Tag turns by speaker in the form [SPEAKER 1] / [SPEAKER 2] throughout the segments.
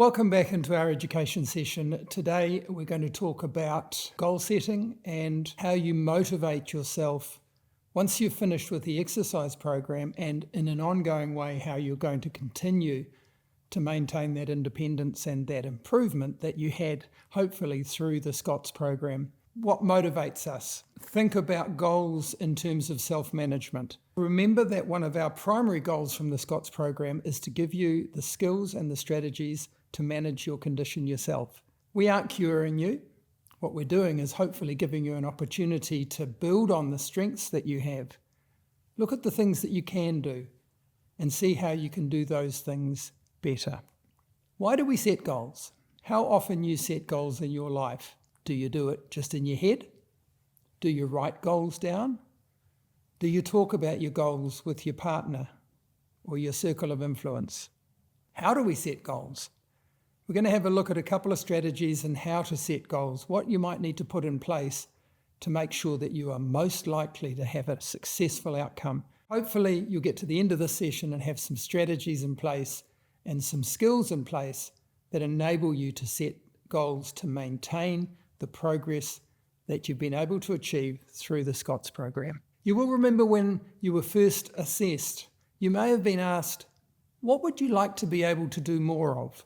[SPEAKER 1] Welcome back into our education session. Today we're going to talk about goal setting and how you motivate yourself once you've finished with the exercise program, and in an ongoing way how you're going to continue to maintain that independence and that improvement that you had hopefully through the Scots program. What motivates us? Think about goals in terms of self-management. Remember that one of our primary goals from the Scots program is to give you the skills and the strategies to manage your condition yourself. We aren't curing you. What we're doing is hopefully giving you an opportunity to build on the strengths that you have. Look at the things that you can do and see how you can do those things better. Why do we set goals? How often you set goals in your life? Do you do it just in your head? Do you write goals down? Do you talk about your goals with your partner or your circle of influence? How do we set goals? We're going to have a look at a couple of strategies and how to set goals, what you might need to put in place to make sure that you are most likely to have a successful outcome. Hopefully you'll get to the end of this session and have some strategies in place and some skills in place that enable you to set goals to maintain the progress that you've been able to achieve through the Scots program. You will remember when you were first assessed, you may have been asked, what would you like to be able to do more of?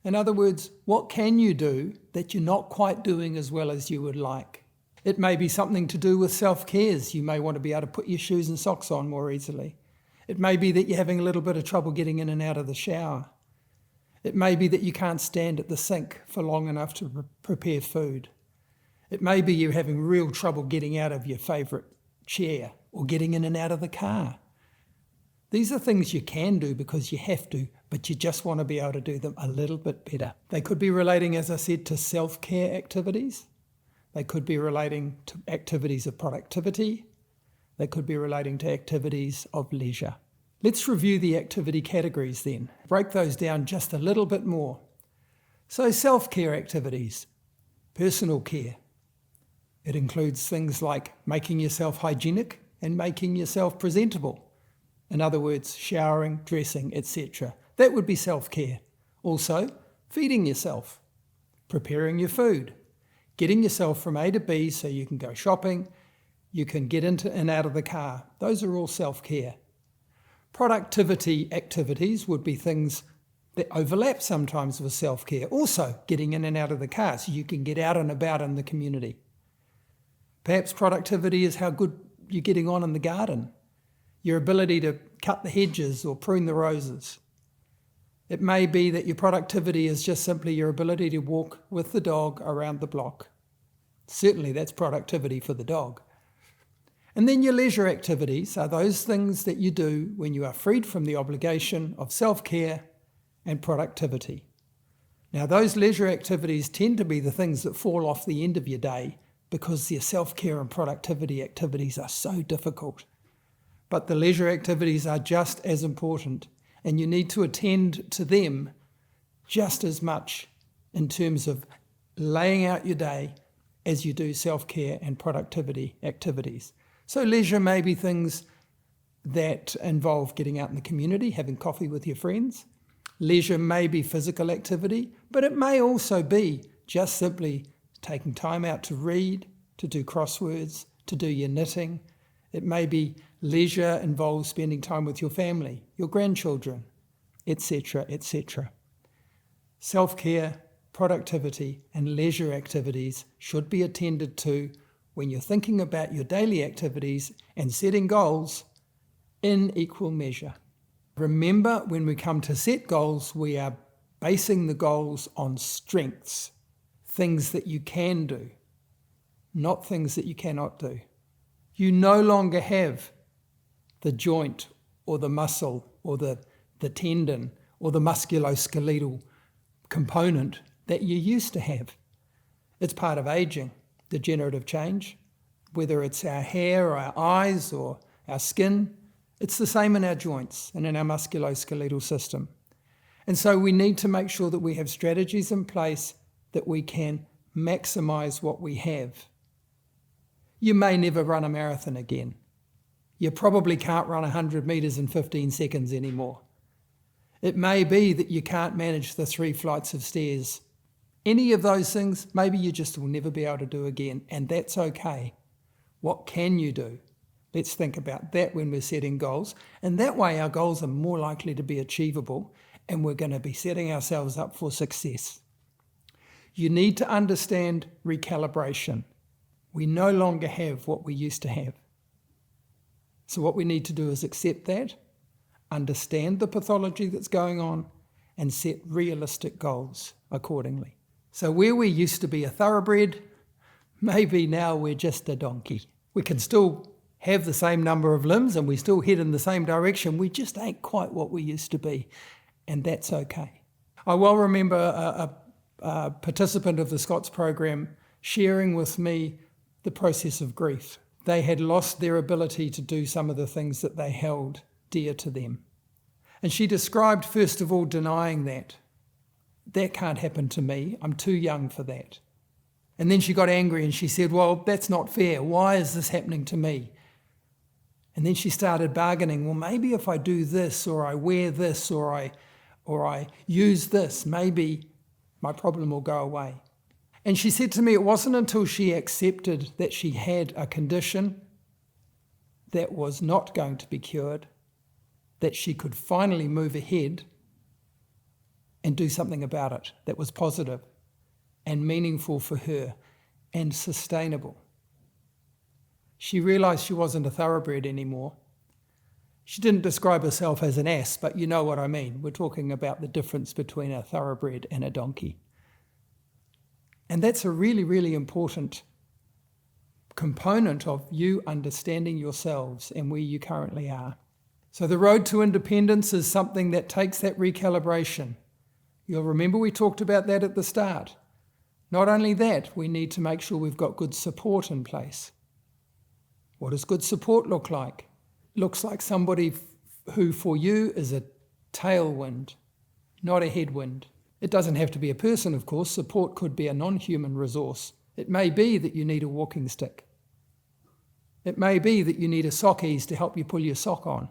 [SPEAKER 1] In other words, what can you do that you're not quite doing as well as you would like? It may be something to do with self-cares. You may want to be able to put your shoes and socks on more easily. It may be that you're having a little bit of trouble getting in and out of the shower. It may be that you can't stand at the sink for long enough to prepare food. It may be you're having real trouble getting out of your favourite chair or getting in and out of the car. These are things you can do because you have to, but you just want to be able to do them a little bit better. They could be relating, as I said, to self-care activities. They could be relating to activities of productivity. They could be relating to activities of leisure. Let's review the activity categories then. Break those down just a little bit more. So self-care activities, personal care. It includes things like making yourself hygienic and making yourself presentable. In other words, showering, dressing, etc. That would be self-care. Also, feeding yourself, preparing your food, getting yourself from A to B so you can go shopping, you can get into and out of the car. Those are all self-care. Productivity activities would be things that overlap sometimes with self-care. Also, getting in and out of the car so you can get out and about in the community. Perhaps productivity is how good you're getting on in the garden. Your ability to cut the hedges or prune the roses. It may be that your productivity is just simply your ability to walk with the dog around the block. Certainly that's productivity for the dog. And then your leisure activities are those things that you do when you are freed from the obligation of self-care and productivity. Now those leisure activities tend to be the things that fall off the end of your day because your self-care and productivity activities are so difficult. But the leisure activities are just as important, and you need to attend to them just as much in terms of laying out your day as you do self-care and productivity activities. So leisure may be things that involve getting out in the community, having coffee with your friends. Leisure may be physical activity, but it may also be just simply taking time out to read, to do crosswords, to do your knitting. It may be leisure involves spending time with your family, your grandchildren, etc., etc. Self-care, productivity, and leisure activities should be attended to when you're thinking about your daily activities and setting goals in equal measure. Remember, when we come to set goals, we are basing the goals on strengths, things that you can do, not things that you cannot do. You no longer have the joint or the muscle or the tendon or the musculoskeletal component that you used to have. It's part of aging, degenerative change, whether it's our hair or our eyes or our skin. It's the same in our joints and in our musculoskeletal system. And so we need to make sure that we have strategies in place that we can maximize what we have. You may never run a marathon again. You probably can't run 100 meters in 15 seconds anymore. It may be that you can't manage the 3 flights of stairs. Any of those things, maybe you just will never be able to do again, and that's okay. What can you do? Let's think about that when we're setting goals, and that way our goals are more likely to be achievable, and we're going to be setting ourselves up for success. You need to understand recalibration. We no longer have what we used to have. So what we need to do is accept that, understand the pathology that's going on, and set realistic goals accordingly. So where we used to be a thoroughbred, maybe now we're just a donkey. We can still have the same number of limbs and we still head in the same direction. We just ain't quite what we used to be, and that's okay. I well remember a participant of the Scots program sharing with me the process of grief. They had lost their ability to do some of the things that they held dear to them. And she described, first of all, denying that. That can't happen to me. I'm too young for that. And then she got angry and she said, well, that's not fair. Why is this happening to me? And then she started bargaining. Well, maybe if I do this, or I wear this, or I use this, maybe my problem will go away. And she said to me, it wasn't until she accepted that she had a condition that was not going to be cured that she could finally move ahead and do something about it that was positive and meaningful for her and sustainable. She realised she wasn't a thoroughbred anymore. She didn't describe herself as an ass, but you know what I mean. We're talking about the difference between a thoroughbred and a donkey. And that's a really, really important component of you understanding yourselves and where you currently are. So the road to independence is something that takes that recalibration. You'll remember we talked about that at the start. Not only that, we need to make sure we've got good support in place. What does good support look like? It looks like somebody who for you is a tailwind, not a headwind. It doesn't have to be a person, of course. Support could be a non-human resource. It may be that you need a walking stick. It may be that you need a sockies to help you pull your sock on.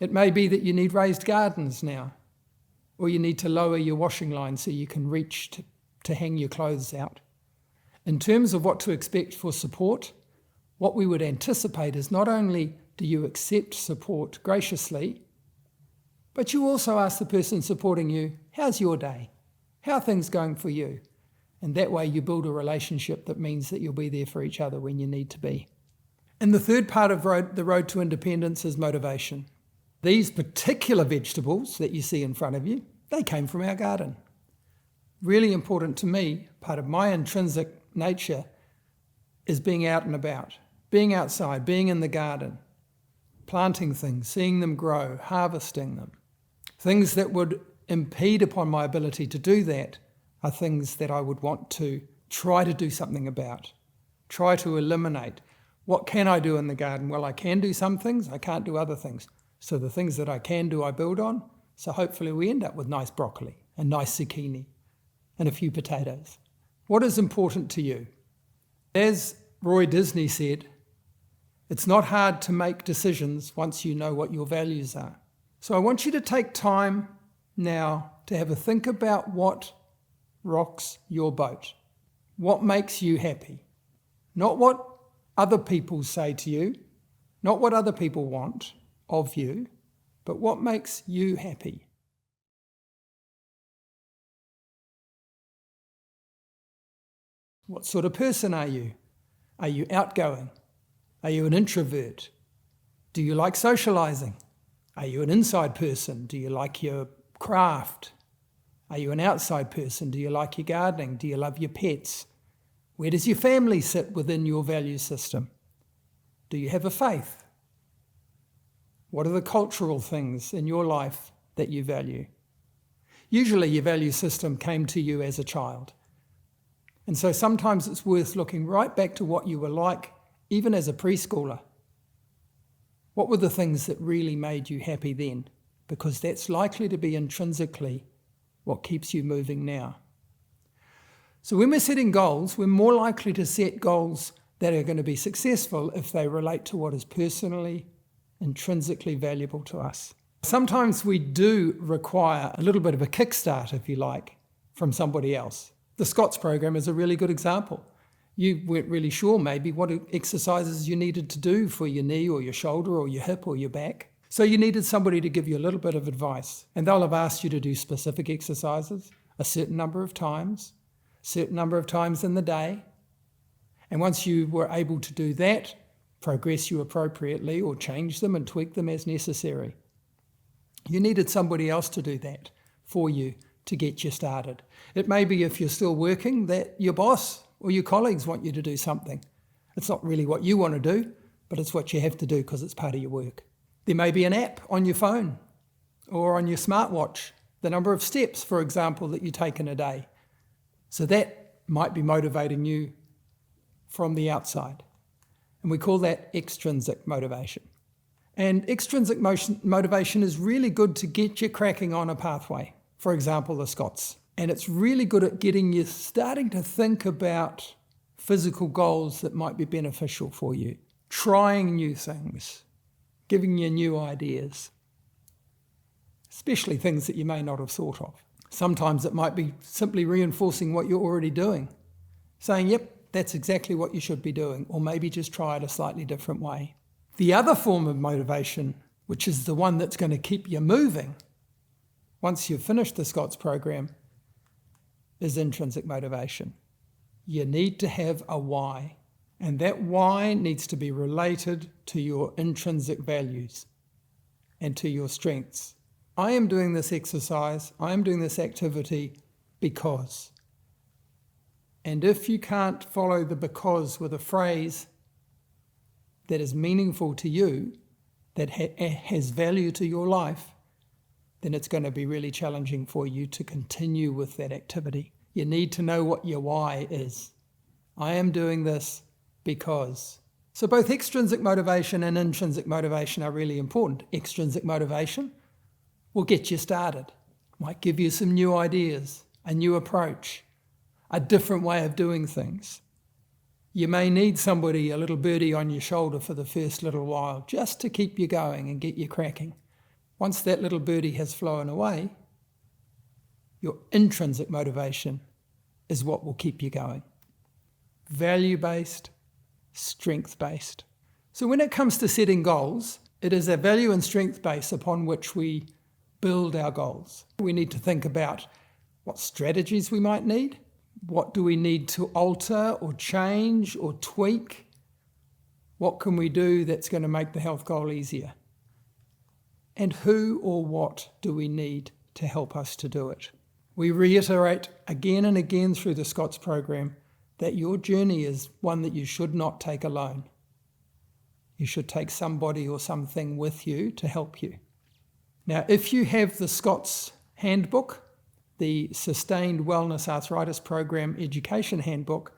[SPEAKER 1] It may be that you need raised gardens now, or you need to lower your washing line so you can reach to hang your clothes out. In terms of what to expect for support, what we would anticipate is not only do you accept support graciously, but you also ask the person supporting you, how's your day? How are things going for you? And that way you build a relationship that means that you'll be there for each other when you need to be. And the third part of the road to independence is motivation. These particular vegetables that you see in front of you, they came from our garden. Really important to me, part of my intrinsic nature is being out and about, being outside, being in the garden, planting things, seeing them grow, harvesting them. Things that would impede upon my ability to do that are things that I would want to try to do something about, try to eliminate. What can I do in the garden? Well, I can do some things, I can't do other things. So the things that I can do, I build on. So hopefully we end up with nice broccoli and nice zucchini and a few potatoes. What is important to you? As Roy Disney said, it's not hard to make decisions once you know what your values are. So I want you to take time now to have a think about what rocks your boat. What makes you happy? Not what other people say to you, not what other people want of you, but what makes you happy. What sort of person are you? Are you outgoing? Are you an introvert? Do you like socializing? Are you an inside person? Do you like your craft? Are you an outside person? Do you like your gardening? Do you love your pets? Where does your family sit within your value system? Do you have a faith? What are the cultural things in your life that you value? Usually your value system came to you as a child. And so sometimes it's worth looking right back to what you were like, even as a preschooler. What were the things that really made you happy then? Because that's likely to be intrinsically what keeps you moving now. So when we're setting goals, we're more likely to set goals that are going to be successful if they relate to what is personally, intrinsically valuable to us. Sometimes we do require a little bit of a kickstart, if you like, from somebody else. The Scots program is a really good example. You weren't really sure maybe what exercises you needed to do for your knee or your shoulder or your hip or your back. So you needed somebody to give you a little bit of advice. And they'll have asked you to do specific exercises a certain number of times in the day. And once you were able to do that, progress you appropriately or change them and tweak them as necessary. You needed somebody else to do that for you to get you started. It may be, if you're still working, that your boss or your colleagues want you to do something. It's not really what you want to do, but it's what you have to do because it's part of your work. There may be an app on your phone or on your smartwatch, the number of steps, for example, that you take in a day. So that might be motivating you from the outside. And we call that extrinsic motivation. And extrinsic motivation is really good to get you cracking on a pathway. For example, the Scots. And it's really good at getting you starting to think about physical goals that might be beneficial for you, trying new things, giving you new ideas, especially things that you may not have thought of. Sometimes it might be simply reinforcing what you're already doing, saying, yep, that's exactly what you should be doing, or maybe just try it a slightly different way. The other form of motivation, which is the one that's going to keep you moving once you've finished the Scots program, is intrinsic motivation. You need to have a why, and that why needs to be related to your intrinsic values and to your strengths. I am doing this exercise, I am doing this activity because. And if you can't follow the because with a phrase that is meaningful to you, that has value to your life, then it's going to be really challenging for you to continue with that activity. You need to know what your why is. I am doing this because. So both extrinsic motivation and intrinsic motivation are really important. Extrinsic motivation will get you started, might give you some new ideas, a new approach, a different way of doing things. You may need somebody, a little birdie on your shoulder for the first little while, just to keep you going and get you cracking. Once that little birdie has flown away, your intrinsic motivation is what will keep you going. Value-based, strength-based. So when it comes to setting goals, it is a value and strength base upon which we build our goals. We need to think about what strategies we might need. What do we need to alter or change or tweak? What can we do that's going to make the health goal easier? And who or what do we need to help us to do it? We reiterate again and again through the Scots program that your journey is one that you should not take alone. You should take somebody or something with you to help you. Now, if you have the Scots handbook, the Sustained Wellness Arthritis Program Education Handbook,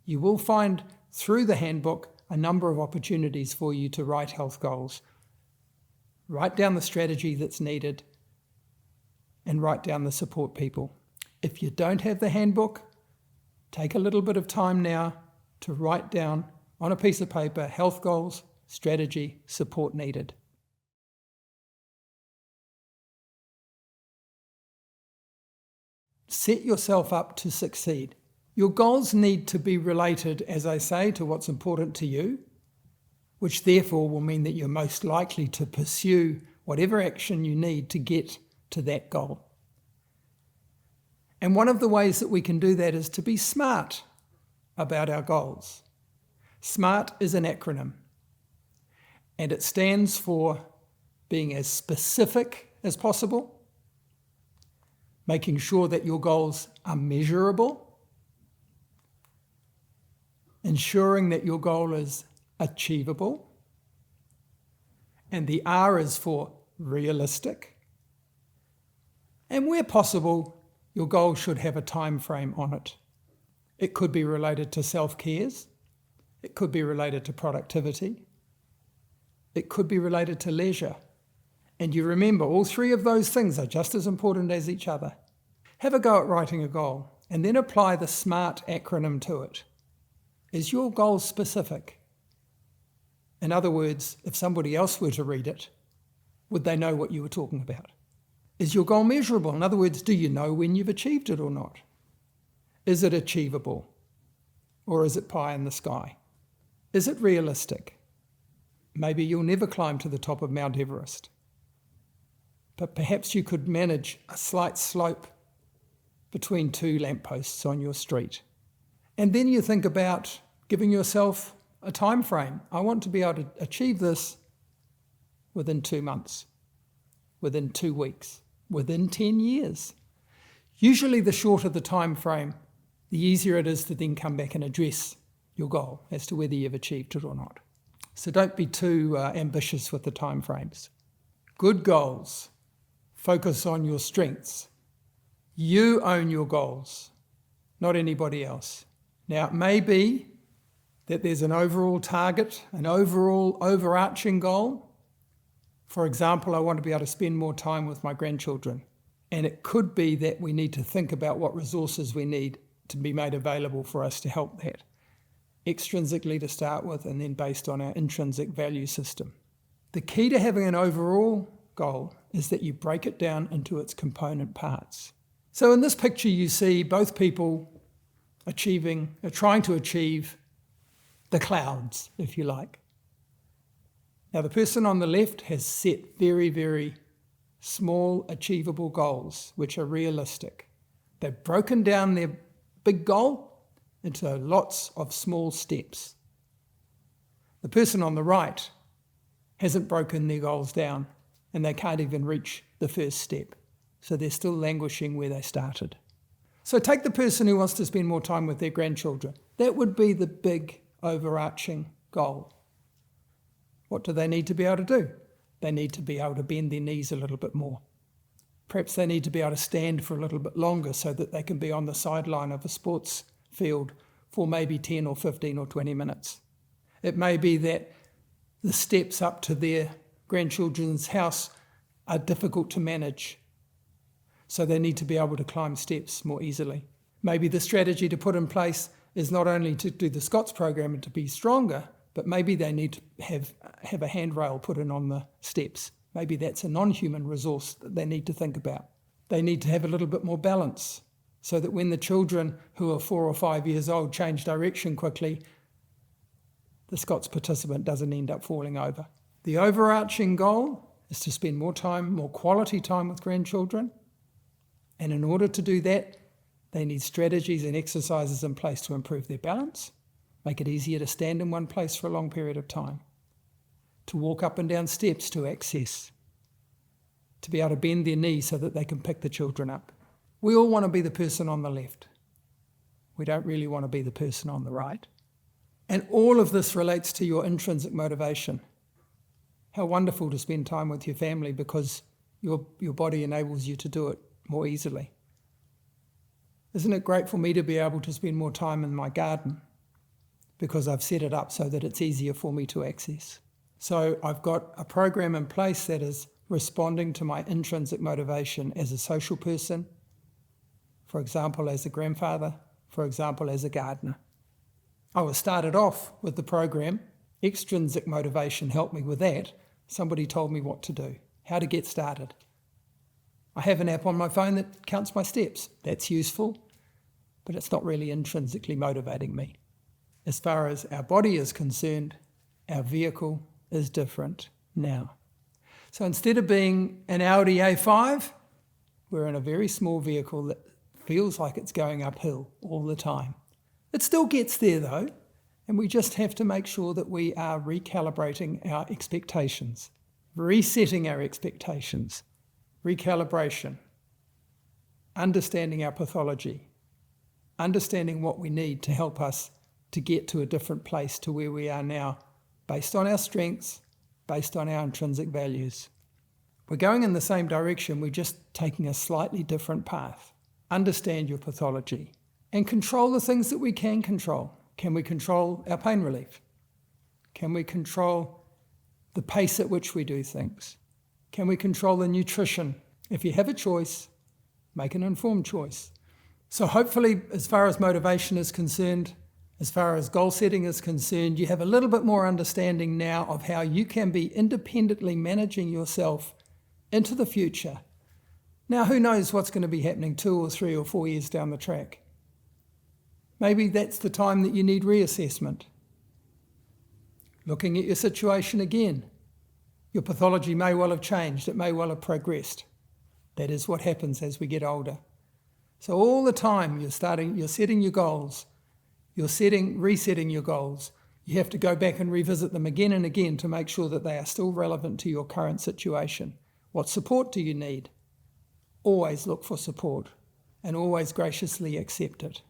[SPEAKER 1] you will find through the handbook a number of opportunities for you to write health goals. Write down the strategy that's needed and write down the support people. If you don't have the handbook, take a little bit of time now to write down on a piece of paper health goals, strategy, support needed. Set yourself up to succeed. Your goals need to be related, as I say, to what's important to you, which therefore will mean that you're most likely to pursue whatever action you need to get to that goal. And one of the ways that we can do that is to be smart about our goals. SMART is an acronym, and it stands for being as specific as possible, making sure that your goals are measurable, ensuring that your goal is achievable, and the R is for realistic. And where possible, your goal should have a time frame on it. It could be related to self-cares, it could be related to productivity, it could be related to leisure. And you remember, all three of those things are just as important as each other. Have a go at writing a goal and then apply the SMART acronym to it. Is your goal specific? In other words, if somebody else were to read it, Would they know what you were talking about? Is your goal measurable? In other words, do you know when you've achieved it or not? Is it achievable? Or is it pie in the sky? Is it realistic? Maybe you'll never climb to the top of Mount Everest. But perhaps you could manage a slight slope between two lampposts on your street. And then you think about giving yourself a time frame. I want to be able to achieve this within 2 months, within 2 weeks, within 10 years. Usually the shorter the time frame, the easier it is to then come back and address your goal as to whether you've achieved it or not. So don't be too ambitious with the time frames. Good goals. Focus on your strengths. You own your goals, not anybody else. Now, it may be that there's an overall target, an overall overarching goal. For example, I want to be able to spend more time with my grandchildren. And it could be that we need to think about what resources we need to be made available for us to help that. Extrinsically to start with, and then based on our intrinsic value system. The key to having an overall goal is that you break it down into its component parts. So in this picture you see both people trying to achieve the clouds, if you like. Now the person on the left has set very, very small achievable goals, which are realistic. They've broken down their big goal into lots of small steps. The person on the right hasn't broken their goals down, and they can't even reach the first step. So they're still languishing where they started. So take the person who wants to spend more time with their grandchildren. That would be the big overarching goal. What do they need to be able to do? They need to be able to bend their knees a little bit more. Perhaps they need to be able to stand for a little bit longer so that they can be on the sideline of a sports field for maybe 10 or 15 or 20 minutes. It may be that the steps up to their grandchildren's house are difficult to manage, so they need to be able to climb steps more easily. Maybe the strategy to put in place is not only to do the Scots program and to be stronger, but maybe they need to have a handrail put in on the steps. Maybe that's a non-human resource that they need to think about. They need to have a little bit more balance so that when the children who are 4 or 5 years old change direction quickly, the Scots participant doesn't end up falling over. The overarching goal is to spend more time, more quality time with grandchildren. And in order to do that, they need strategies and exercises in place to improve their balance, make it easier to stand in one place for a long period of time, to walk up and down steps to access, to be able to bend their knees so that they can pick the children up. We all want to be the person on the left. We don't really want to be the person on the right. And all of this relates to your intrinsic motivation. How wonderful to spend time with your family because your body enables you to do it more easily. Isn't it great for me to be able to spend more time in my garden because I've set it up so that it's easier for me to access? So I've got a program in place that is responding to my intrinsic motivation as a social person, for example, as a grandfather, for example, as a gardener. I was started off with the program. Extrinsic motivation helped me with that. Somebody told me what to do, how to get started. I have an app on my phone that counts my steps. That's useful, but it's not really intrinsically motivating me. As far as our body is concerned, our vehicle is different now. So instead of being an Audi A5, we're in a very small vehicle that feels like it's going uphill all the time. It still gets there though, and we just have to make sure that we are recalibrating our expectations, resetting our expectations, recalibration, understanding our pathology, understanding what we need to help us to get to a different place to where we are now, based on our strengths, based on our intrinsic values. We're going in the same direction, we're just taking a slightly different path. Understand your pathology and control the things that we can control. Can we control our pain relief? Can we control the pace at which we do things? Can we control the nutrition? If you have a choice, make an informed choice. So hopefully, as far as motivation is concerned, as far as goal setting is concerned, you have a little bit more understanding now of how you can be independently managing yourself into the future. Now, who knows what's going to be happening 2 or 3 or 4 years down the track? Maybe that's the time that you need reassessment. Looking at your situation again. Your pathology may well have changed. It may well have progressed. That is what happens as we get older. So all the time you're setting your goals. You're resetting your goals. You have to go back and revisit them again and again to make sure that they are still relevant to your current situation. What support do you need? Always look for support and always graciously accept it.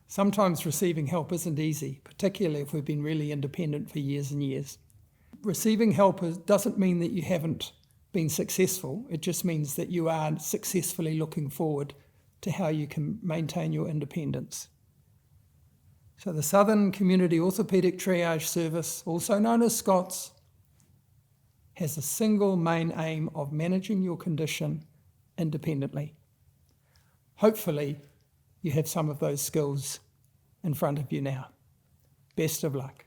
[SPEAKER 1] Sometimes receiving help isn't easy, particularly if we've been really independent for years and years. Receiving help doesn't mean that you haven't been successful. It just means that you are successfully looking forward to how you can maintain your independence. So the Southern Community Orthopaedic Triage Service, also known as Scots, has a single main aim of managing your condition independently. Hopefully, you have some of those skills in front of you now. Best of luck.